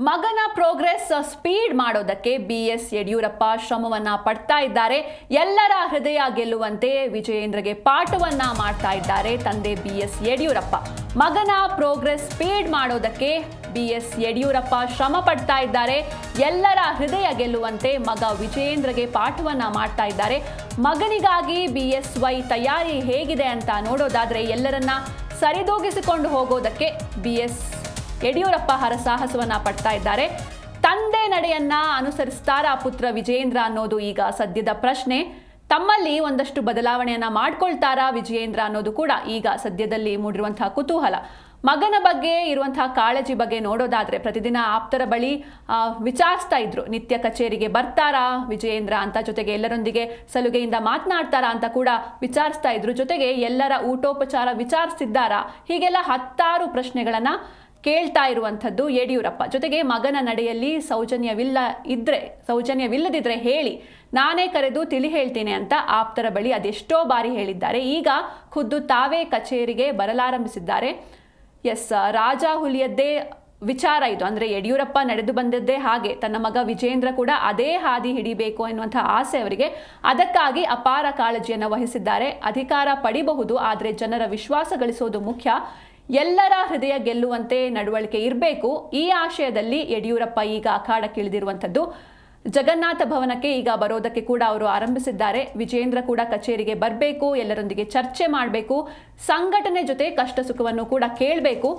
ಮಗನ progress speed ಮಾಡೋದಕ್ಕೆ BS Yediyurappa ಶ್ರಮವನ್ನ ಪಡ್ತಾ ಇದ್ದಾರೆ. ಎಲ್ಲರ ಹೃದಯ ಗೆಲ್ಲುವಂತೆ ವಿಜಯೇಂದ್ರಗೆ ಪಾಠವನ್ನ ಮಾಡ್ತಾ ಇದ್ದಾರೆ ತಂದೆ ಬಿಎಸ್ ಯಡಿಯೂರಪ್ಪ. ಮಗನ ಪ್ರೋಗ್ರೆಸ್ ಸ್ಪೀಡ್ ಮಾಡೋದಕ್ಕೆ ಬಿಎಸ್ ಯಡಿಯೂರಪ್ಪ ಶ್ರಮ ಪಡ್ತಾ ಇದ್ದಾರೆ. ಎಲ್ಲರ ಹೃದಯ ಗೆಲ್ಲುವಂತೆ ಮಗ ವಿಜಯೇಂದ್ರಗೆ ಪಾಠವನ್ನ ಮಾಡ್ತಾ ಇದ್ದಾರೆ. ಮಗನಿಗಾಗಿ ಬಿಎಸ್ವೈ ತಯಾರಿ ಹೇಗಿದೆ ಅಂತ ನೋಡೋದಾದ್ರೆ ಎಲ್ಲರನ್ನ ಸರಿದೂಗಿಸಿಕೊಂಡು ಹೋಗೋದಕ್ಕೆ ಬಿಎಸ್ ಯಡಿಯೂರಪ್ಪ ಹರಸಾಹಸವನ್ನ ಪಡ್ತಾ ಇದ್ದಾರೆ. ತಂದೆ ನಡೆಯನ್ನ ಅನುಸರಿಸ್ತಾರಾ ಪುತ್ರ ವಿಜಯೇಂದ್ರ ಅನ್ನೋದು ಈಗ ಸದ್ಯದ ಪ್ರಶ್ನೆ. ತಮ್ಮಲ್ಲಿ ಒಂದಷ್ಟು ಬದಲಾವಣೆಯನ್ನ ಮಾಡ್ಕೊಳ್ತಾರಾ ವಿಜಯೇಂದ್ರ ಅನ್ನೋದು ಕೂಡ ಈಗ ಸದ್ಯದಲ್ಲಿ ಮೂಡಿರುವಂತಹ ಕುತೂಹಲ. ಮಗನ ಬಗ್ಗೆ ಇರುವಂತಹ ಕಾಳಜಿ ಬಗ್ಗೆ ನೋಡೋದಾದ್ರೆ ಪ್ರತಿದಿನ ಆಪ್ತರ ಬಳಿ ವಿಚಾರಿಸ್ತಾ ಇದ್ರು, ನಿತ್ಯ ಕಚೇರಿಗೆ ಬರ್ತಾರಾ ವಿಜಯೇಂದ್ರ ಅಂತ, ಜೊತೆಗೆ ಎಲ್ಲರೊಂದಿಗೆ ಸಲುಗೆಯಿಂದ ಮಾತನಾಡ್ತಾರಾ ಅಂತ ಕೂಡ ವಿಚಾರಿಸ್ತಾ ಇದ್ರು. ಜೊತೆಗೆ ಎಲ್ಲರ ಊಟೋಪಚಾರ ವಿಚಾರಿಸಿದ್ದಾರಾ, ಹೀಗೆಲ್ಲ ಹತ್ತಾರು ಪ್ರಶ್ನೆಗಳನ್ನ ಕೇಳ್ತಾ ಇರುವಂಥದ್ದು ಯಡಿಯೂರಪ್ಪ. ಜೊತೆಗೆ ಮಗನ ನಡೆಯಲ್ಲಿ ಸೌಜನ್ಯವಿಲ್ಲದಿದ್ರೆ ಹೇಳಿ, ನಾನೇ ಕರೆದು ತಿಳಿ ಹೇಳ್ತೀನಿ ಅಂತ ಆಪ್ತರ ಬಳಿ ಅದೆಷ್ಟೋ ಬಾರಿ ಹೇಳಿದ್ದಾರೆ. ಈಗ ಖುದ್ದು ತಾವೇ ಕಚೇರಿಗೆ ಬರಲಾರಂಭಿಸಿದ್ದಾರೆ. ರಾಜ ಹುಲಿಯದ್ದೇ ವಿಚಾರ ಇದು. ಅಂದರೆ ಯಡಿಯೂರಪ್ಪ ನಡೆದು ಬಂದದ್ದೇ ಹಾಗೆ, ತನ್ನ ಮಗ ವಿಜಯೇಂದ್ರ ಕೂಡ ಅದೇ ಹಾದಿ ಹಿಡಿಬೇಕು ಎನ್ನುವಂಥ ಆಸೆ ಅವರಿಗೆ. ಅದಕ್ಕಾಗಿ ಅಪಾರ ಕಾಳಜಿಯನ್ನು ವಹಿಸಿದ್ದಾರೆ. ಅಧಿಕಾರ ಪಡಿಬಹುದು, ಆದರೆ ಜನರ ವಿಶ್ವಾಸ ಗಳಿಸೋದು ಮುಖ್ಯ. ಎಲ್ಲರ ಹೃದಯ ಗೆಲ್ಲುವಂತೆ ನಡವಳಿಕೆ ಇರಬೇಕು. ಈ ಆಶಯದಲ್ಲಿ ಯಡಿಯೂರಪ್ಪ ಈಗ ಅಖಾಡಕ್ಕಿಳಿದಿರುವಂಥದ್ದು. ಜಗನ್ನಾಥ ಭವನಕ್ಕೆ ಈಗ ಬರೋದಕ್ಕೆ ಕೂಡ ಅವರು ಆರಂಭಿಸಿದ್ದಾರೆ. ವಿಜಯೇಂದ್ರ ಕೂಡ ಕಚೇರಿಗೆ ಬರಬೇಕು, ಎಲ್ಲರೊಂದಿಗೆ ಚರ್ಚೆ ಮಾಡಬೇಕು, ಸಂಘಟನೆ ಜೊತೆ ಕಷ್ಟ ಸುಖವನ್ನು ಕೂಡ ಕೇಳಬೇಕು.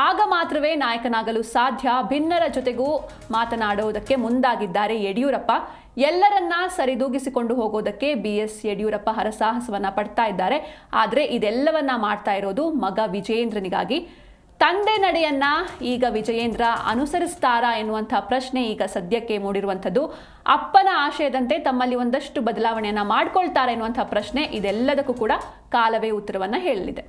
ಆಗ ಮಾತ್ರವೇ ನಾಯಕನಾಗಲು ಸಾಧ್ಯ. ಭಿನ್ನರ ಜೊತೆಗೂ ಮಾತನಾಡುವುದಕ್ಕೆ ಮುಂದಾಗಿದ್ದಾರೆ ಯಡಿಯೂರಪ್ಪ. ಎಲ್ಲರನ್ನ ಸರಿದೂಗಿಸಿಕೊಂಡು ಹೋಗೋದಕ್ಕೆ ಬಿಎಸ್ ಯಡಿಯೂರಪ್ಪ ಹರಸಾಹಸವನ್ನ ಪಡ್ತಾ ಇದ್ದಾರೆ. ಆದರೆ ಇದೆಲ್ಲವನ್ನ ಮಾಡ್ತಾ ಇರೋದು ಮಗ ವಿಜಯೇಂದ್ರನಿಗಾಗಿ. ತಂದೆ ನಡೆಯನ್ನ ಈಗ ವಿಜಯೇಂದ್ರ ಅನುಸರಿಸ್ತಾರಾ ಎನ್ನುವಂಥ ಪ್ರಶ್ನೆ ಈಗ ಸದ್ಯಕ್ಕೆ ಮೂಡಿರುವಂಥದ್ದು. ಅಪ್ಪನ ಆಶಯದಂತೆ ತಮ್ಮಲ್ಲಿ ಒಂದಷ್ಟು ಬದಲಾವಣೆಯನ್ನ ಮಾಡ್ಕೊಳ್ತಾರಾ ಎನ್ನುವಂಥ ಪ್ರಶ್ನೆ. ಇದೆಲ್ಲದಕ್ಕೂ ಕೂಡ ಕಾಲವೇ ಉತ್ತರವನ್ನ ಹೇಳಲಿದೆ.